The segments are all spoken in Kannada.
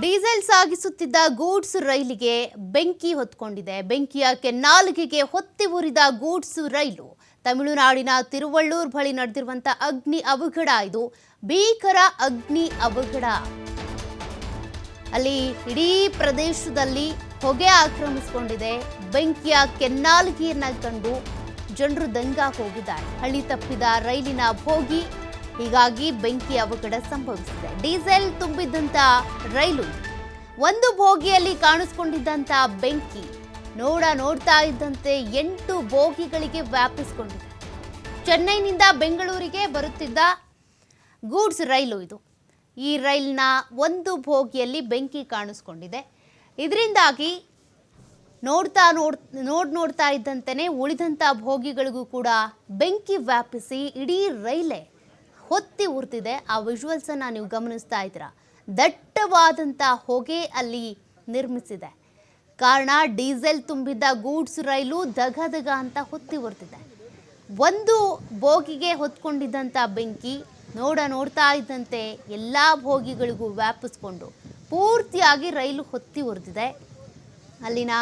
ಡೀಸೆಲ್ ಸಾಗಿಸುತ್ತಿದ್ದ ಗೂಡ್ಸ್ ರೈಲಿಗೆ ಬೆಂಕಿ ಹೊತ್ತುಕೊಂಡಿದೆ. ಬೆಂಕಿಯ ಕೆನ್ನಾಲಿಗೆಗೆ ಹೊತ್ತಿ ಉರಿದ ಗೂಡ್ಸ್ ರೈಲು ತಮಿಳುನಾಡಿನ ತಿರುವಳ್ಳೂರು ಬಳಿ ನಡೆದಿರುವಂತಹ ಅಗ್ನಿ ಅವಘಡ. ಇದು ಭೀಕರ ಅಗ್ನಿ ಅವಘಡ. ಅಲ್ಲಿ ಇಡೀ ಪ್ರದೇಶದಲ್ಲಿ ಹೊಗೆ ಆಕ್ರಮಿಸಿಕೊಂಡಿದೆ. ಬೆಂಕಿಯ ಕೆನ್ನಾಲಿಗೆಯನ್ನ ಕಂಡು ಜನರು ದಂಗಾಗಿ ಹೋಗಿದ್ದಾರೆ. ಹಳಿ ತಪ್ಪಿದ ರೈಲಿನ ಭೋಗಿ, ಹೀಗಾಗಿ ಬೆಂಕಿ ಅವಘಡ ಸಂಭವಿಸಿದೆ. ಡೀಸೆಲ್ ತುಂಬಿದ್ದಂತ ರೈಲು ಒಂದು ಭೋಗಿಯಲ್ಲಿ ಕಾಣಿಸಿಕೊಂಡಿದ್ದಂತ ಬೆಂಕಿ ನೋಡ್ತಾ ಇದ್ದಂತೆ 8 ಬೋಗಿಗಳಿಗೆ ವ್ಯಾಪಿಸಿಕೊಂಡಿದೆ. ಚೆನ್ನೈನಿಂದ ಬೆಂಗಳೂರಿಗೆ ಬರುತ್ತಿದ್ದ ಗೂಡ್ಸ್ ರೈಲು ಇದು. ಈ ರೈಲಿನ ಒಂದು ಭೋಗಿಯಲ್ಲಿ ಬೆಂಕಿ ಕಾಣಿಸ್ಕೊಂಡಿದೆ. ಇದರಿಂದಾಗಿ ನೋಡ್ತಾ ಇದ್ದಂತೆಯೇ ಉಳಿದಂಥ ಭೋಗಿಗಳಿಗೂ ಕೂಡ ಬೆಂಕಿ ವ್ಯಾಪಿಸಿ ಇಡೀ ರೈಲೇ ಹೊತ್ತಿ ಉರಿದಿದೆ. ಆ ವಿಜುವಲ್ಸ್ ಅನ್ನು ನೀವು ಗಮನಿಸ್ತಾ ಇದ್ದೀರಾ. ದಟ್ಟವಾದಂಥ ಹೊಗೆ ಅಲ್ಲಿ ನಿರ್ಮಿಸಿದೆ. ಕಾರಣ ಡೀಸೆಲ್ ತುಂಬಿದ್ದ ಗೂಡ್ಸ್ ರೈಲು ದಗ ಅಂತ ಹೊತ್ತಿ ಉರಿದಿದೆ. ಒಂದು ಬೋಗಿಗೆ ಹೊತ್ಕೊಂಡಿದ್ದಂಥ ಬೆಂಕಿ ನೋಡ್ತಾ ಇದ್ದಂತೆ ಎಲ್ಲ ಭೋಗಿಗಳಿಗೂ ವ್ಯಾಪಿಸ್ಕೊಂಡು ಪೂರ್ತಿಯಾಗಿ ರೈಲು ಹೊತ್ತಿ ಉರಿದಿದೆ. ಅಲ್ಲಿನ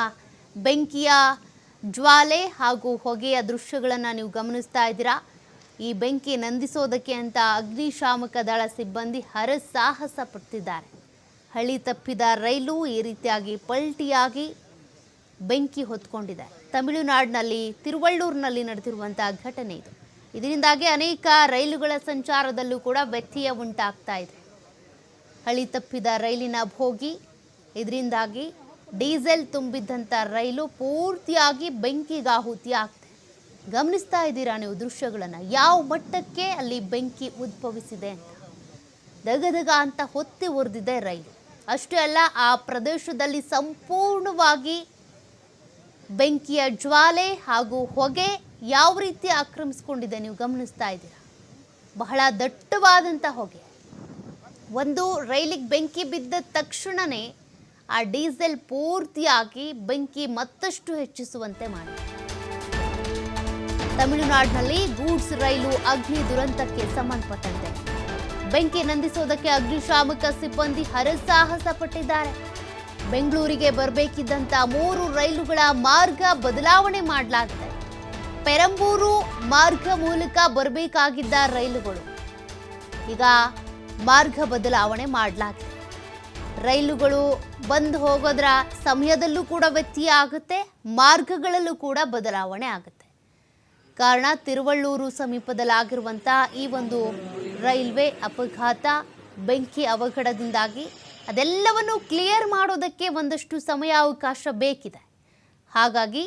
ಬೆಂಕಿಯ ಜ್ವಾಲೆ ಹಾಗೂ ಹೊಗೆಯ ದೃಶ್ಯಗಳನ್ನು ನೀವು ಗಮನಿಸ್ತಾ ಇದ್ದೀರಾ. ಈ ಬೆಂಕಿ ನಂದಿಸೋದಕ್ಕೆ ಅಂತ ಅಗ್ನಿಶಾಮಕ ದಳ ಸಿಬ್ಬಂದಿ ಹರಸಾಹಸ ಪಡ್ತಿದ್ದಾರೆ. ಹಳಿ ತಪ್ಪಿದ ರೈಲು ಈ ರೀತಿಯಾಗಿ ಪಲ್ಟಿಯಾಗಿ ಬೆಂಕಿ ಹೊತ್ಕೊಂಡಿದೆ. ತಮಿಳುನಾಡಿನಲ್ಲಿ ತಿರುವಳ್ಳೂರಿನಲ್ಲಿ ನಡೆದಿರುವಂತಹ ಘಟನೆ ಇದು. ಇದರಿಂದಾಗಿ ಅನೇಕ ರೈಲುಗಳ ಸಂಚಾರದಲ್ಲೂ ಕೂಡ ವ್ಯತ್ಯಯ ಉಂಟಾಗ್ತಾ ಇದೆ. ಹಳಿ ತಪ್ಪಿದ ರೈಲಿನ ಭೋಗಿ, ಇದರಿಂದಾಗಿ ಡೀಸೆಲ್ ತುಂಬಿದ್ದಂಥ ರೈಲು ಪೂರ್ತಿಯಾಗಿ ಬೆಂಕಿಗಾಹುತಿ ಆಗ್ತಿದೆ. ಗಮನಿಸ್ತಾ ಇದ್ದೀರಾ ನೀವು ದೃಶ್ಯಗಳನ್ನು, ಯಾವ ಮಟ್ಟಕ್ಕೆ ಅಲ್ಲಿ ಬೆಂಕಿ ಉದ್ಭವಿಸಿದೆ ಅಂತ. ದಗದಗ ಅಂತ ಹೊತ್ತಿ ಉರಿದಿದೆ ರೈಲು. ಅಷ್ಟೇ ಅಲ್ಲ, ಆ ಪ್ರದೇಶದಲ್ಲಿ ಸಂಪೂರ್ಣವಾಗಿ ಬೆಂಕಿಯ ಜ್ವಾಲೆ ಹಾಗೂ ಹೊಗೆ ಯಾವ ರೀತಿ ಆಕ್ರಮಿಸಿಕೊಂಡಿದೆ ನೀವು ಗಮನಿಸ್ತಾ ಇದ್ದೀರಾ. ಬಹಳ ದಟ್ಟವಾದಂಥ ಹೊಗೆ. ಒಂದು ರೈಲಿಗೆ ಬೆಂಕಿ ಬಿದ್ದ ತಕ್ಷಣವೇ ಆ ಡೀಸೆಲ್ ಪೂರ್ತಿಯಾಗಿ ಬೆಂಕಿ ಮತ್ತಷ್ಟು ಹೆಚ್ಚಿಸುವಂತೆ ಮಾಡಿದೆ. ತಮಿಳುನಾಡಿನಲ್ಲಿ ಗೂಡ್ಸ್ ರೈಲು ಅಗ್ನಿ ದುರಂತಕ್ಕೆ ಸಂಬಂಧಪಟ್ಟಂತೆ ಬೆಂಕಿ ನಂದಿಸೋದಕ್ಕೆ ಅಗ್ನಿಶಾಮಕ ಸಿಬ್ಬಂದಿ ಹರಸಾಹಸ ಪಟ್ಟಿದ್ದಾರೆ. ಬೆಂಗಳೂರಿಗೆ ಬರಬೇಕಿದ್ದಂಥ 3 ರೈಲುಗಳ ಮಾರ್ಗ ಬದಲಾವಣೆ ಮಾಡಲಾಗಿದೆ. ಪೆರಂಬೂರು ಮಾರ್ಗ ಮೂಲಕ ಬರಬೇಕಾಗಿದ್ದ ರೈಲುಗಳು ಈಗ ಮಾರ್ಗ ಬದಲಾವಣೆ ಮಾಡಲಾಗಿದೆ. ರೈಲುಗಳು ಬಂದು ಹೋಗೋದ್ರ ಸಮಯದಲ್ಲೂ ಕೂಡ ವ್ಯತ್ಯಯ ಆಗುತ್ತೆ, ಮಾರ್ಗಗಳಲ್ಲೂ ಕೂಡ ಬದಲಾವಣೆ ಆಗುತ್ತೆ. ಕಾರಣ ತಿರುವಳ್ಳೂರು ಸಮೀಪದಲ್ಲಾಗಿರುವಂಥ ಈ ಒಂದು ರೈಲ್ವೆ ಅಪಘಾತ, ಬೆಂಕಿ ಅವಘಡದಿಂದಾಗಿ ಅದೆಲ್ಲವನ್ನು ಕ್ಲಿಯರ್ ಮಾಡೋದಕ್ಕೆ ಒಂದಷ್ಟು ಸಮಯಾವಕಾಶ ಬೇಕಿದೆ. ಹಾಗಾಗಿ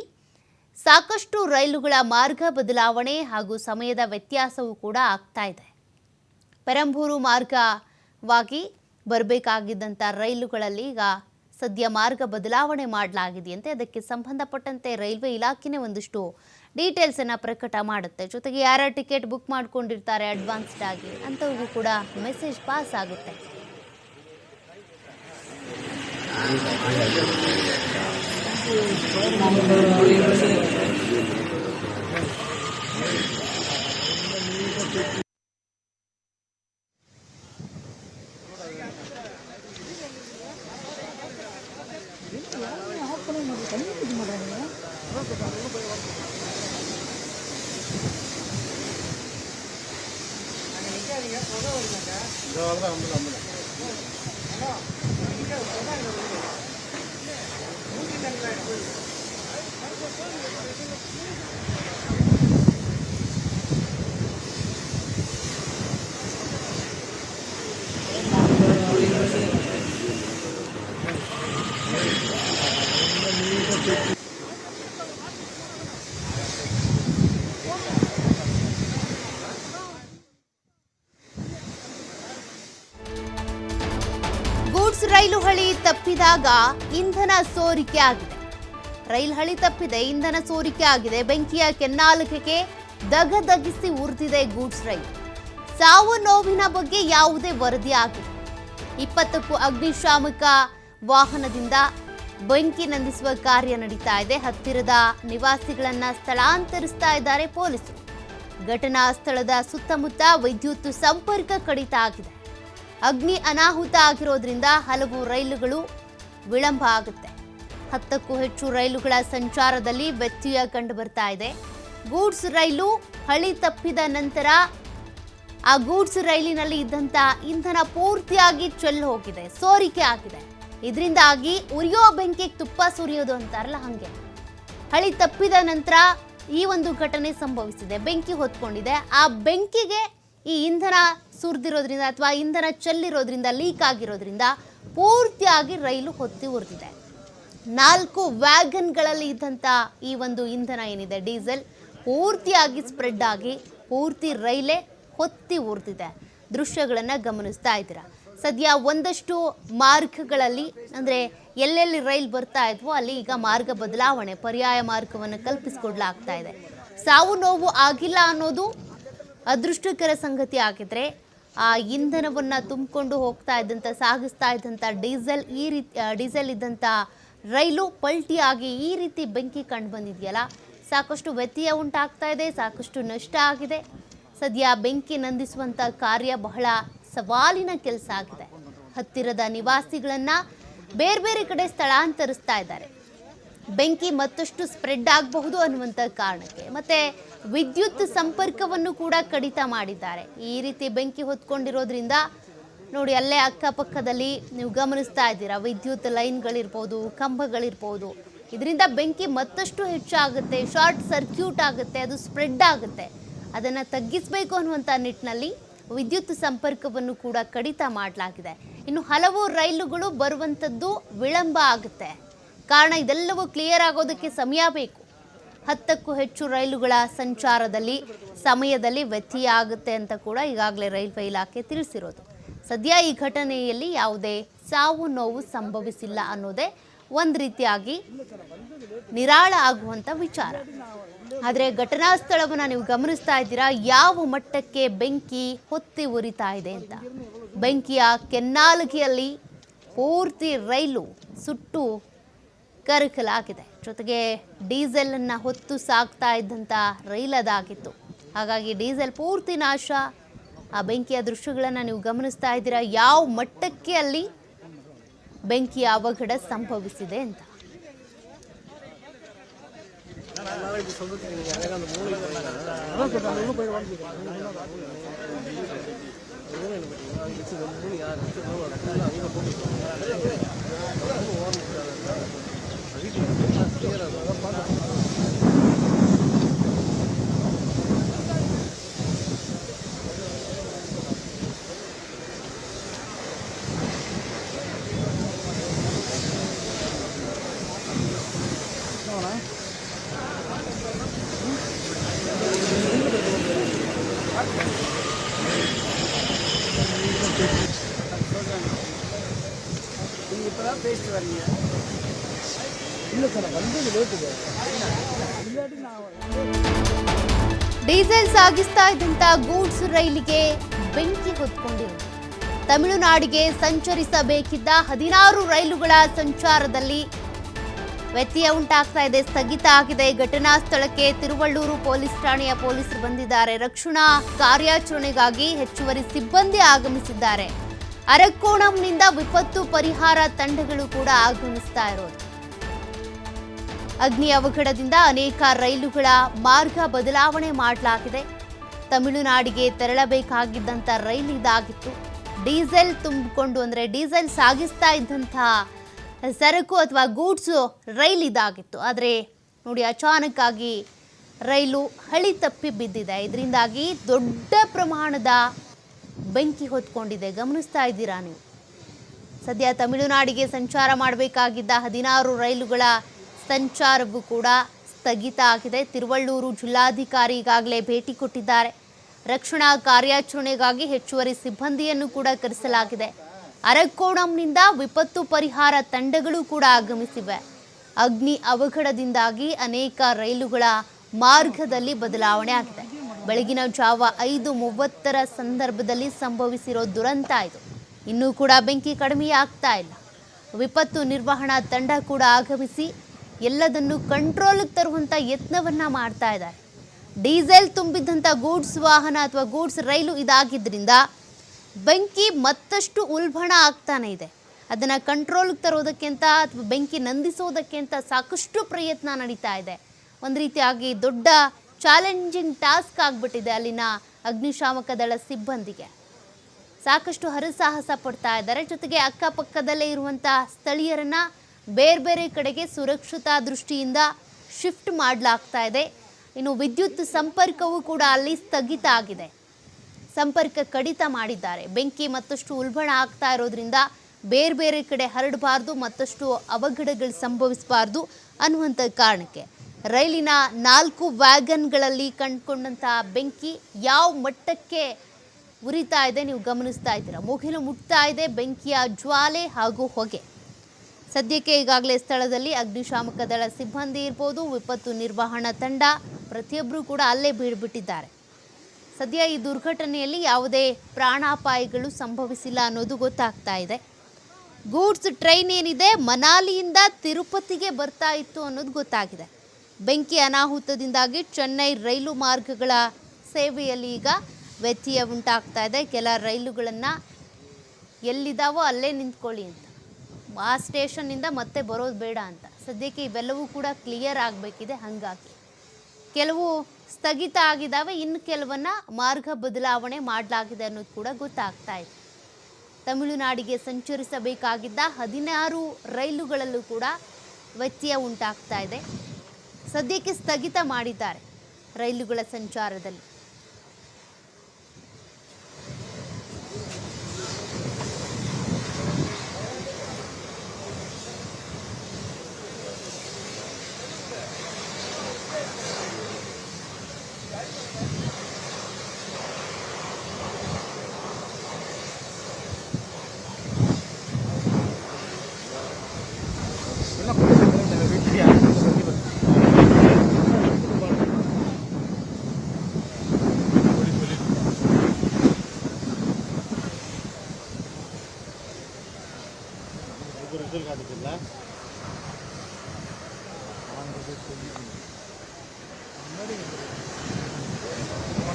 ಸಾಕಷ್ಟು ರೈಲುಗಳ ಮಾರ್ಗ ಬದಲಾವಣೆ ಹಾಗೂ ಸಮಯದ ವ್ಯತ್ಯಾಸವೂ ಕೂಡ ಆಗ್ತಾ ಇದೆ. ಪೆರಂಬೂರು ಮಾರ್ಗವಾಗಿ ಬರಬೇಕಾಗಿದ್ದಂಥ ರೈಲುಗಳಲ್ಲಿ ಈಗ ಸದ್ಯ ಮಾರ್ಗ ಬದಲಾವಣೆ ಮಾಡಲಾಗಿದೆಯಂತೆ. ಅದಕ್ಕೆ ಸಂಬಂಧಪಟ್ಟಂತೆ ರೈಲ್ವೆ ಇಲಾಖೆನೇ ಒಂದಿಷ್ಟು ಡೀಟೇಲ್ಸನ್ನು ಪ್ರಕಟ ಮಾಡುತ್ತೆ. ಜೊತೆಗೆ ಯಾರ ಟಿಕೆಟ್ ಬುಕ್ ಮಾಡ್ಕೊಂಡಿರ್ತಾರೆ ಅಡ್ವಾನ್ಸ್ಡ್ ಆಗಿ ಅಂಥವ್ರಿಗೂ ಕೂಡ ಮೆಸೇಜ್ ಪಾಸ್ ಆಗುತ್ತೆ. ಗೂಡ್ಸ್ ರೈಲು ಹಳಿ ತಪ್ಪಿದಾಗ ಇಂಧನ ಸೋರಿಕೆ ಆಗಿದೆ. ರೈಲು ಹಳಿ ತಪ್ಪಿದೆ, ಇಂಧನ ಸೋರಿಕೆ ಆಗಿದೆ. ಬೆಂಕಿಯ ಕೆನ್ನಾಲಿಗೆಗೆ ದಗದಗಿಸಿ ಉರಿದಿದೆ ಗೂಡ್ಸ್ ರೈಲು. ಸಾವು ನೋವಿನ ಬಗ್ಗೆ ಯಾವುದೇ ವರದಿ ಆಗಿಲ್ಲ. 20ಕ್ಕೂ ಅಗ್ನಿಶಾಮಕ ವಾಹನದಿಂದ ಬೆಂಕಿ ನಂದಿಸುವ ಕಾರ್ಯ ನಡೀತಾ ಇದೆ. ಹತ್ತಿರದ ನಿವಾಸಿಗಳನ್ನ ಸ್ಥಳಾಂತರಿಸ್ತಾ ಇದ್ದಾರೆ ಪೊಲೀಸರು. ಘಟನಾ ಸ್ಥಳದ ಸುತ್ತಮುತ್ತ ವಿದ್ಯುತ್ ಸಂಪರ್ಕ ಕಡಿತ ಆಗಿದೆ. ಅಗ್ನಿ ಅನಾಹುತ ಆಗಿರೋದ್ರಿಂದ ಹಲವು ರೈಲುಗಳು ವಿಳಂಬ ಆಗುತ್ತೆ. 10ಕ್ಕೂ ಹೆಚ್ಚು ರೈಲುಗಳ ಸಂಚಾರದಲ್ಲಿ ವ್ಯತ್ಯಯ ಕಂಡು ಬರ್ತಾ ಇದೆ. ಗೂಡ್ಸ್ ರೈಲು ಹಳಿ ತಪ್ಪಿದ ನಂತರ ಆ ಗೂಡ್ಸ್ ರೈಲಿನಲ್ಲಿ ಇದ್ದಂತ ಇಂಧನ ಪೂರ್ತಿಯಾಗಿ ಚೆಲ್ಲು ಹೋಗಿದೆ, ಸೋರಿಕೆ ಆಗಿದೆ. ಇದರಿಂದಾಗಿ ಉರಿಯೋ ಬೆಂಕಿಗೆ ತುಪ್ಪ ಸುರಿಯೋದು ಅಂತಾರಲ್ಲ ಹಂಗೆ ಹಳಿ ತಪ್ಪಿದ ನಂತರ ಈ ಒಂದು ಘಟನೆ ಸಂಭವಿಸಿದೆ. ಬೆಂಕಿ ಹೊತ್ಕೊಂಡಿದೆ. ಆ ಬೆಂಕಿಗೆ ಈ ಇಂಧನ ಸುರಿದಿರೋದ್ರಿಂದ ಅಥವಾ ಇಂಧನ ಚೆಲ್ಲಿರೋದ್ರಿಂದ, ಲೀಕ್ ಆಗಿರೋದ್ರಿಂದ ಪೂರ್ತಿಯಾಗಿ ರೈಲು ಹೊತ್ತಿ ಉರಿದಿದೆ. 4 ವ್ಯಾಗನ್ಗಳಲ್ಲಿ ಇದ್ದಂಥ ಈ ಒಂದು ಇಂಧನ ಏನಿದೆ ಡೀಸೆಲ್ ಪೂರ್ತಿಯಾಗಿ ಸ್ಪ್ರೆಡ್ ಆಗಿ ಪೂರ್ತಿ ರೈಲೇ ಹೊತ್ತಿ ಉರಿದಿದೆ. ದೃಶ್ಯಗಳನ್ನು ಗಮನಿಸ್ತಾ ಇದ್ದೀರಾ. ಸದ್ಯ ಒಂದಷ್ಟು ಮಾರ್ಗಗಳಲ್ಲಿ ಅಂದರೆ ಎಲ್ಲೆಲ್ಲಿ ರೈಲ್ ಬರ್ತಾ ಇದ್ವೋ ಅಲ್ಲಿ ಈಗ ಮಾರ್ಗ ಬದಲಾವಣೆ, ಪರ್ಯಾಯ ಮಾರ್ಗವನ್ನು ಕಲ್ಪಿಸಿಕೊಡ್ಲಾಗ್ತಾ ಇದೆ. ಸಾವು ನೋವು ಆಗಿಲ್ಲ ಅನ್ನೋದು ಅದೃಷ್ಟಕರ ಸಂಗತಿ ಆಗಿದ್ರೆ ಆ ಇಂಧನವನ್ನು ತುಂಬಿಕೊಂಡು ಹೋಗ್ತಾ ಇದ್ದಂಥ, ಸಾಗಿಸ್ತಾ ಇದ್ದಂಥ ಡೀಸೆಲ್ ಇದ್ದಂಥ ರೈಲು ಪಲ್ಟಿಯಾಗಿ ಈ ರೀತಿ ಬೆಂಕಿ ಕಂಡು ಬಂದಿದೆಯಲ್ಲ, ಸಾಕಷ್ಟು ವ್ಯತ್ಯಯ ಉಂಟಾಗ್ತಾ ಇದೆ, ಸಾಕಷ್ಟು ನಷ್ಟ ಆಗಿದೆ. ಸದ್ಯ ಬೆಂಕಿ ನಂದಿಸುವಂಥ ಕಾರ್ಯ ಬಹಳ ಸವಾಲಿನ ಕೆಲಸ ಆಗಿದೆ. ಹತ್ತಿರದ ನಿವಾಸಿಗಳನ್ನು ಬೇರೆ ಬೇರೆ ಕಡೆ ಸ್ಥಳಾಂತರಿಸ್ತಾ ಇದ್ದಾರೆ. ಬೆಂಕಿ ಮತ್ತಷ್ಟು ಸ್ಪ್ರೆಡ್ ಆಗಬಹುದು ಅನ್ನುವಂಥ ಕಾರಣಕ್ಕೆ ಮತ್ತೆ ವಿದ್ಯುತ್ ಸಂಪರ್ಕವನ್ನು ಕೂಡ ಕಡಿತ ಮಾಡಿದ್ದಾರೆ. ಈ ರೀತಿ ಬೆಂಕಿ ಹೊತ್ಕೊಂಡಿರೋದ್ರಿಂದ ನೋಡಿ, ಅಲ್ಲೇ ಅಕ್ಕಪಕ್ಕದಲ್ಲಿ ನೀವು ಗಮನಿಸ್ತಾ ಇದ್ದೀರಾ, ವಿದ್ಯುತ್ ಲೈನ್ಗಳಿರ್ಬೋದು, ಕಂಬಗಳಿರ್ಬೋದು. ಇದರಿಂದ ಬೆಂಕಿ ಮತ್ತಷ್ಟು ಹೆಚ್ಚಾಗುತ್ತೆ, ಶಾರ್ಟ್ ಸರ್ಕ್ಯೂಟ್ ಆಗುತ್ತೆ, ಅದು ಸ್ಪ್ರೆಡ್ ಆಗುತ್ತೆ. ಅದನ್ನು ತಗ್ಗಿಸಬೇಕು ಅನ್ನುವಂಥ ನಿಟ್ಟಿನಲ್ಲಿ ವಿದ್ಯುತ್ ಸಂಪರ್ಕವನ್ನು ಕೂಡ ಕಡಿತ ಮಾಡಲಾಗಿದೆ. ಇನ್ನು ಹಲವು ರೈಲುಗಳು ಬರುವಂಥದ್ದು ವಿಳಂಬ ಆಗುತ್ತೆ. ಕಾರಣ ಇದೆಲ್ಲವೂ ಕ್ಲಿಯರ್ ಆಗೋದಕ್ಕೆ ಸಮಯ ಬೇಕು. 10ಕ್ಕೂ ಹೆಚ್ಚು ರೈಲುಗಳ ಸಂಚಾರದಲ್ಲಿ ಸಮಯದಲ್ಲಿ ವ್ಯತ್ಯಯ ಆಗುತ್ತೆ ಅಂತ ಕೂಡ ಈಗಾಗಲೇ ರೈಲ್ವೆ ಇಲಾಖೆ ತಿಳಿಸಿರೋದು. ಸದ್ಯ ಈ ಘಟನೆಯಲ್ಲಿ ಯಾವುದೇ ಸಾವು ನೋವು ಸಂಭವಿಸಿಲ್ಲ ಅನ್ನೋದೇ ಒಂದು ರೀತಿಯಾಗಿ ನಿರಾಳ ಆಗುವಂಥ ವಿಚಾರ. ಆದರೆ ಘಟನಾ ಸ್ಥಳವನ್ನು ನೀವು ಗಮನಿಸ್ತಾ ಇದ್ದೀರಾ, ಯಾವ ಮಟ್ಟಕ್ಕೆ ಬೆಂಕಿ ಹೊತ್ತಿ ಉರಿತಾ ಇದೆ ಅಂತ. ಬೆಂಕಿಯ ಕೆನ್ನಾಲಗಿಯಲ್ಲಿ ಪೂರ್ತಿ ರೈಲು ಸುಟ್ಟು ಕರಕಲಾಗಿದೆ. ಜೊತೆಗೆ ಡೀಸೆಲನ್ನು ಹೊತ್ತು ಸಾಗ್ತಾ ಇದ್ದಂಥ ರೈಲ್ ಅದಾಗಿತ್ತು. ಹಾಗಾಗಿ ಡೀಸೆಲ್ ಪೂರ್ತಿ ನಾಶ. ಆ ಬೆಂಕಿಯ ದೃಶ್ಯಗಳನ್ನು ನೀವು ಗಮನಿಸ್ತಾ ಇದ್ದೀರಾ, ಯಾವ ಮಟ್ಟಕ್ಕೆ ಅಲ್ಲಿ ಬೆಂಕಿಯ ಅವಘಡ ಸಂಭವಿಸಿದೆ ಅಂತ. ಡೀಸೆಲ್ ಸಾಗಿಸ್ತಾ ಇದ್ದಂಥ ಗೂಡ್ಸ್ ರೈಲಿಗೆ ಬೆಂಕಿ ಹೊತ್ಕೊಂಡಿದೆ. ತಮಿಳುನಾಡಿಗೆ ಸಂಚರಿಸಬೇಕಿದ್ದ 16 ರೈಲುಗಳ ಸಂಚಾರದಲ್ಲಿ ವ್ಯತ್ಯಯ ಉಂಟಾಗ್ತಾ ಇದೆ, ಸ್ಥಗಿತ ಆಗಿದೆ. ಘಟನಾ ಸ್ಥಳಕ್ಕೆ ತಿರುವಳ್ಳೂರು ಪೊಲೀಸ್ ಠಾಣೆಯ ಪೊಲೀಸರು ಬಂದಿದ್ದಾರೆ. ರಕ್ಷಣಾ ಕಾರ್ಯಾಚರಣೆಗಾಗಿ ಹೆಚ್ಚುವರಿ ಸಿಬ್ಬಂದಿ ಆಗಮಿಸಿದ್ದಾರೆ. ಅರಕ್ಕೋಣಂನಿಂದ ವಿಪತ್ತು ಪರಿಹಾರ ತಂಡಗಳು ಕೂಡ ಆಗಮಿಸ್ತಾ ಇರೋದು. ಅಗ್ನಿ ಅವಘಡದಿಂದ ಅನೇಕ ರೈಲುಗಳ ಮಾರ್ಗ ಬದಲಾವಣೆ ಮಾಡಲಾಗಿದೆ. ತಮಿಳುನಾಡಿಗೆ ತೆರಳಬೇಕಾಗಿದ್ದಂಥ ರೈಲು ಇದಾಗಿತ್ತು. ಡೀಸೆಲ್ ತುಂಬಿಕೊಂಡು ಅಂದರೆ ಡೀಸೆಲ್ ಸಾಗಿಸ್ತಾ ಇದ್ದಂಥ ಸರಕು ಅಥವಾ ಗೂಡ್ಸು ರೈಲ್ ಇದಾಗಿತ್ತು. ಆದರೆ ನೋಡಿ, ಅಚಾನಕ್ ಆಗಿ ರೈಲು ಹಳಿ ತಪ್ಪಿ ಬಿದ್ದಿದೆ. ಇದರಿಂದಾಗಿ ದೊಡ್ಡ ಪ್ರಮಾಣದ ಬೆಂಕಿ ಹೊತ್ಕೊಂಡಿದೆ. ಗಮನಿಸ್ತಾ ಇದ್ದೀರಾ ನೀವು. ಸದ್ಯ ತಮಿಳುನಾಡಿಗೆ ಸಂಚಾರ ಮಾಡಬೇಕಾಗಿದ್ದ 16 ರೈಲುಗಳ ಸಂಚಾರವೂ ಕೂಡ ಸ್ಥಗಿತ ಆಗಿದೆ. ತಿರುವಳ್ಳೂರು ಜಿಲ್ಲಾಧಿಕಾರಿ ಈಗಾಗಲೇ ಭೇಟಿ ಕೊಟ್ಟಿದ್ದಾರೆ. ರಕ್ಷಣಾ ಕಾರ್ಯಾಚರಣೆಗಾಗಿ ಹೆಚ್ಚುವರಿ ಸಿಬ್ಬಂದಿಯನ್ನು ಕೂಡ ಕರೆಸಲಾಗಿದೆ. ಅರಕ್ಕೋಣಂನಿಂದ ವಿಪತ್ತು ಪರಿಹಾರ ತಂಡಗಳು ಕೂಡ ಆಗಮಿಸಿವೆ. ಅಗ್ನಿ ಅವಘಡದಿಂದಾಗಿ ಅನೇಕ ರೈಲುಗಳ ಮಾರ್ಗದಲ್ಲಿ ಬದಲಾವಣೆ ಆಗಿದೆ. ಬೆಳಗಿನ ಜಾವ 5:30 ಸಂದರ್ಭದಲ್ಲಿ ಸಂಭವಿಸಿರೋ ದುರಂತ ಇದು. ಇನ್ನೂ ಕೂಡ ಬೆಂಕಿ ಕಡಿಮೆಯಾಗ್ತಾ ಇಲ್ಲ. ವಿಪತ್ತು ನಿರ್ವಹಣಾ ತಂಡ ಕೂಡ ಆಗಮಿಸಿ ಎಲ್ಲದನ್ನು ಕಂಟ್ರೋಲ್ಗೆ ತರುವಂಥ ಯತ್ನವನ್ನು ಮಾಡ್ತಾ ಇದ್ದಾರೆ. ಡೀಸೆಲ್ ತುಂಬಿದ್ದಂಥ ಗೂಡ್ಸ್ ವಾಹನ ಅಥವಾ ಗೂಡ್ಸ್ ರೈಲು ಇದಾಗಿದ್ದರಿಂದ ಬೆಂಕಿ ಮತ್ತಷ್ಟು ಉಲ್ಬಣ ಆಗ್ತಾನೆ ಇದೆ. ಅದನ್ನು ಕಂಟ್ರೋಲ್ಗೆ ತರೋದಕ್ಕೆ ಅಂತ ಅಥವಾ ಬೆಂಕಿ ನಂದಿಸೋದಕ್ಕೆ ಅಂತ ಸಾಕಷ್ಟು ಪ್ರಯತ್ನ ನಡೀತಾ ಇದೆ. ಒಂದು ರೀತಿಯಾಗಿ ದೊಡ್ಡ ಚಾಲೆಂಜಿಂಗ್ ಟಾಸ್ಕ್ ಆಗಿಬಿಟ್ಟಿದೆ ಅಲ್ಲಿನ ಅಗ್ನಿಶಾಮಕ ದಳ ಸಿಬ್ಬಂದಿಗೆ. ಸಾಕಷ್ಟು ಹರಸಾಹಸ ಪಡ್ತಾ ಇದ್ದಾರೆ. ಜೊತೆಗೆ ಅಕ್ಕಪಕ್ಕದಲ್ಲೇ ಇರುವಂಥ ಸ್ಥಳೀಯರನ್ನು ಬೇರೆ ಬೇರೆ ಕಡೆಗೆ ಸುರಕ್ಷತಾ ದೃಷ್ಟಿಯಿಂದ ಶಿಫ್ಟ್ ಮಾಡಲಾಗ್ತಾ ಇದೆ. ಇನ್ನು ವಿದ್ಯುತ್ ಸಂಪರ್ಕವೂ ಕೂಡ ಅಲ್ಲಿ ಸ್ಥಗಿತ ಆಗಿದೆ. ಸಂಪರ್ಕ ಕಡಿತ ಮಾಡಿದ್ದಾರೆ. ಬೆಂಕಿ ಮತ್ತಷ್ಟು ಉಲ್ಬಣ ಆಗ್ತಾ ಇರೋದ್ರಿಂದ ಬೇರೆ ಬೇರೆ ಕಡೆ ಹರಡಬಾರ್ದು, ಮತ್ತಷ್ಟು ಅವಘಡಗಳು ಸಂಭವಿಸಬಾರ್ದು ಅನ್ನುವಂಥ ಕಾರಣಕ್ಕೆ ರೈಲಿನ 4 ವ್ಯಾಗನ್ಗಳಲ್ಲಿ ಕಂಡುಕೊಂಡಂಥ ಬೆಂಕಿ ಯಾವ ಮಟ್ಟಕ್ಕೆ ಉರಿತಾ ಇದೆ ನೀವು ಗಮನಿಸ್ತಾ ಇದ್ದೀರಾ. ಮುಗಿಲು ಮುಟ್ತಾ ಇದೆ ಬೆಂಕಿಯ ಜ್ವಾಲೆ ಹಾಗೂ ಹೊಗೆ. ಸದ್ಯಕ್ಕೆ ಈಗಾಗಲೇ ಸ್ಥಳದಲ್ಲಿ ಅಗ್ನಿಶಾಮಕ ದಳ ಸಿಬ್ಬಂದಿ ಇರ್ಬೋದು, ವಿಪತ್ತು ನಿರ್ವಹಣಾ ತಂಡ ಪ್ರತಿಯೊಬ್ಬರೂ ಕೂಡ ಅಲ್ಲೇ ಬೀಳ್ಬಿಟ್ಟಿದ್ದಾರೆ. ಸದ್ಯ ಈ ದುರ್ಘಟನೆಯಲ್ಲಿ ಯಾವುದೇ ಪ್ರಾಣಾಪಾಯಗಳು ಸಂಭವಿಸಿಲ್ಲ ಅನ್ನೋದು ಗೊತ್ತಾಗ್ತಾ ಇದೆ. ಗೂಡ್ಸ್ ಟ್ರೈನ್ ಏನಿದೆ ಮನಾಲಿಯಿಂದ ತಿರುಪತಿಗೆ ಬರ್ತಾ ಇತ್ತು ಅನ್ನೋದು ಗೊತ್ತಾಗಿದೆ. ಬೆಂಕಿ ಅನಾಹುತದಿಂದಾಗಿ ಚೆನ್ನೈ ರೈಲು ಮಾರ್ಗಗಳ ಸೇವೆಯಲ್ಲಿ ಈಗ ವ್ಯತ್ಯಯ ಉಂಟಾಗ್ತಾ ಇದೆ. ಕೆಲ ರೈಲುಗಳನ್ನು ಎಲ್ಲಿದ್ದಾವೋ ಅಲ್ಲೇ ನಿಂತ್ಕೊಳ್ಳಿ ಅಂತ, ಆ ಸ್ಟೇಷನ್ನಿಂದ ಮತ್ತೆ ಬರೋದು ಬೇಡ ಅಂತ. ಸದ್ಯಕ್ಕೆ ಇವೆಲ್ಲವೂ ಕೂಡ ಕ್ಲಿಯರ್ ಆಗಬೇಕಿದೆ. ಹಾಗಾಗಿ ಕೆಲವು ಸ್ಥಗಿತ ಆಗಿದ್ದಾವೆ, ಇನ್ನು ಕೆಲವನ್ನ ಮಾರ್ಗ ಬದಲಾವಣೆ ಮಾಡಲಾಗಿದೆ ಅನ್ನೋದು ಕೂಡ ಗೊತ್ತಾಗ್ತಾ ಇದೆ. ತಮಿಳುನಾಡಿಗೆ ಸಂಚರಿಸಬೇಕಾಗಿದ್ದ 16 ರೈಲುಗಳಲ್ಲೂ ಕೂಡ ವ್ಯತ್ಯಯ ಉಂಟಾಗ್ತಾ ಇದೆ. ಸದ್ಯಕ್ಕೆ ಸ್ಥಗಿತ ಮಾಡಿದ್ದಾರೆ ರೈಲುಗಳ ಸಂಚಾರದಲ್ಲಿ.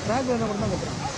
ಟ್ರ್ಯಾಕ್